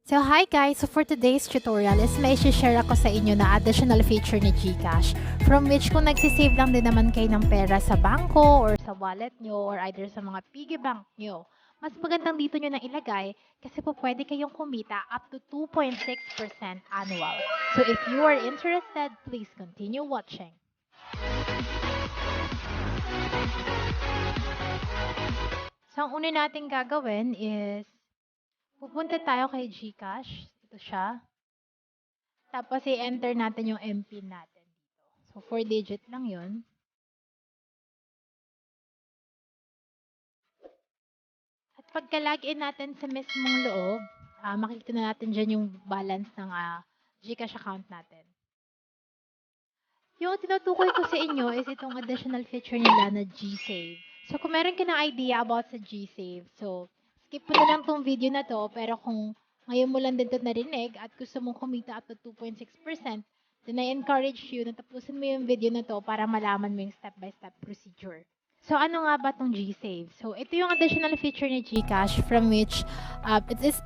So hi guys! So for today's tutorial is may share ako sa inyo na additional feature ni GCash from which kung nagsisave lang din naman kayo ng pera sa bangko or sa wallet nyo or either sa mga piggy bank nyo, mas magandang dito nyo na ilagay kasi po pwede kayong kumita up to 2.6% annual. So if you are interested, please continue watching. So ang una natin gagawin is pupunta tayo kay GCash. Ito siya. Tapos i-enter natin yung MPIN natin dito. So 4 digit lang yun. At pagka-login natin sa mismong loob, makikita na natin dyan yung balance ng GCash account natin. Yung tinutukoy ko sa inyo is itong additional feature nila na GSave. So kung meron ka ng idea about sa GSave, so skip mo na lang tong video na to, pero kung ngayon mo lang din ito narinig at gusto mong kumita up to 2.6%, then I encourage you na tapusin mo yung video na to para malaman mo yung step-by-step procedure. So, ano nga ba itong GSave? So, ito yung additional feature ni GCash from which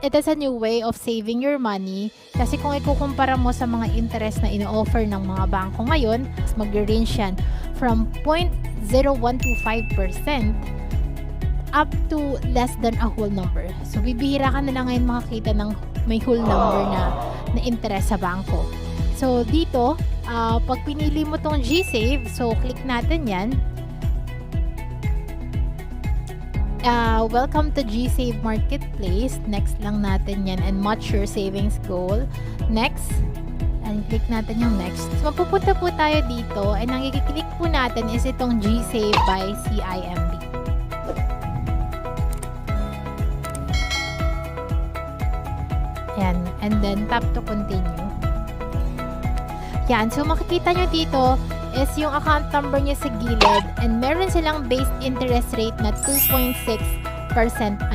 it is a new way of saving your money. Kasi kung ikukumpara mo sa mga interest na ino-offer ng mga bangko ngayon, mag-range yan from 0.0125% up to less than a whole number. So, bibihira ka na lang ngayon makakita ng may whole number na interest sa bangko. So, dito, pag pinili mo tong GSave, so click natin yan. Welcome to GSave Marketplace. Next lang natin yan and match your savings goal. Next. And click natin yung next. So, mapupunta po tayo dito and ang i-click po natin is itong GSave by CIMB. Yan. And then, tap to continue. Yan. So, makikita nyo dito is yung account number niya sa gilid and meron silang based interest rate na 2.6%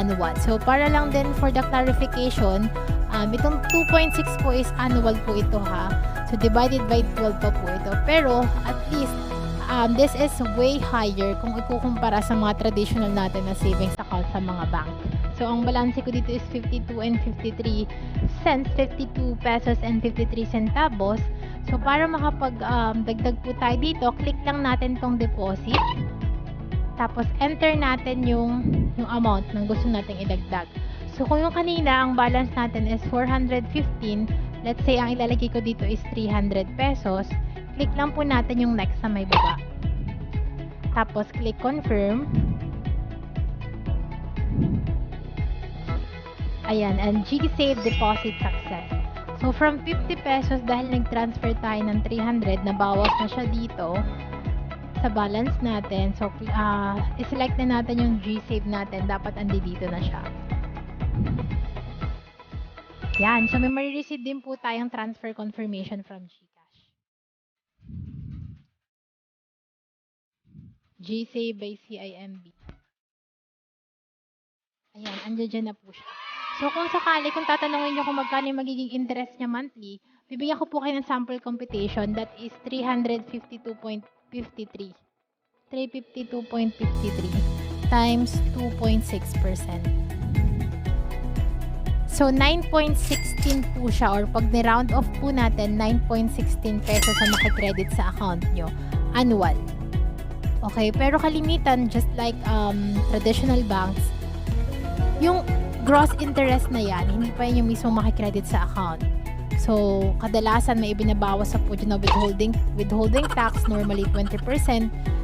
annual. So, para lang din for the clarification, itong 2.6 po is annual po ito ha. So, divided by 12 pa po ito. Pero, at least, this is way higher kung ikukumpara sa mga traditional natin na savings account sa mga bank. So, ang balance ko dito is 52 and 53 cents, 52 pesos and 53 centavos. So, para makapag-dagdag po tayo dito, click lang natin tong deposit. Tapos, enter natin yung amount ng gusto nating idagdag. So, kung yung kanina, ang balance natin is 415, let's say, ang ilalagay ko dito is 300 pesos, click lang po natin yung next sa may baba. Tapos, click confirm. Ayan, and GSave deposit success. So, from 50 pesos, dahil nag-transfer tayo ng 300, nabawas na siya dito sa balance natin. So, i-select na natin yung GSave natin. Dapat andi dito na siya. Yan. So, may marireceive din po tayong transfer confirmation from GCash. GSave by CIMB. Ayan, andyan dyan na po siya. So, kung sakali, kung tatanungin nyo kung magkano yung magiging interest niya monthly, bibigyan ko po kayo ng sample computation that is 352.53. 352.53 times 2.6%. So, 9.16 po siya or pag ni-round off po natin, 9.16 pesos ang makikredit sa account nyo annual. Okay, pero kalimitan, just like traditional banks, yung gross interest na yan, hindi pa yun yung mismo makikredit sa account. So, kadalasan may ibinabawas sa po dyan na withholding tax, normally 20%.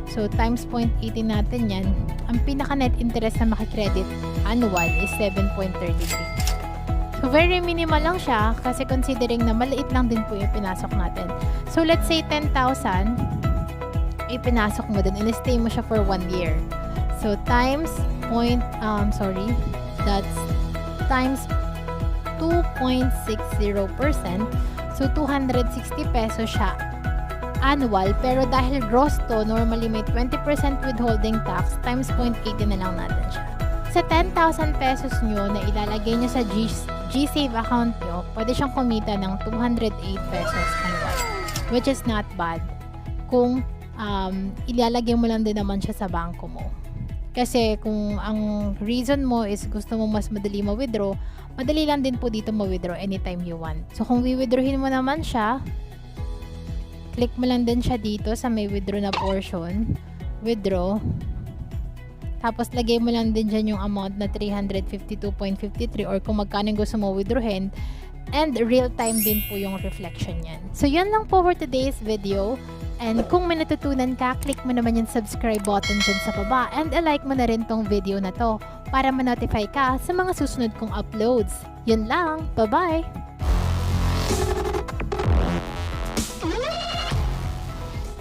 So, times 0.18 natin yan. Ang pinaka net interest na makikredit annual is 7.33. So, very minimal lang siya kasi considering na maliit lang din po yung pinasok natin. So, let's say 10,000 ipinasok mo dun and stay mo siya for 1 year. So, times that's times 2.60%. So, 260 pesos siya annual. Pero dahil gross to, normally may 20% withholding tax, times 0.80 na lang natin siya. Sa 10,000 pesos nyo na ilalagay nyo sa GSave account nyo, pwede siyang kumita ng 208 pesos annual. Which is not bad kung ilalagay mo lang din naman siya sa bangko mo. Kasi kung ang reason mo is gusto mo mas madali ma-withdraw, madali lang din po dito ma-withdraw anytime you want. So kung wi-withdrawin mo naman siya, click mo lang din siya dito sa may withdraw na portion. Withdraw. Tapos lagay mo lang din dyan yung amount na 352.53 or kung magkano yung gusto mo withdrawin. And real time din po yung reflection yan. So yun lang po for today's video. And kung may natutunan ka, click mo naman yung subscribe button dyan sa baba and like mo na rin tong video na to para ma-notify ka sa mga susunod kong uploads. Yun lang. Bye-bye!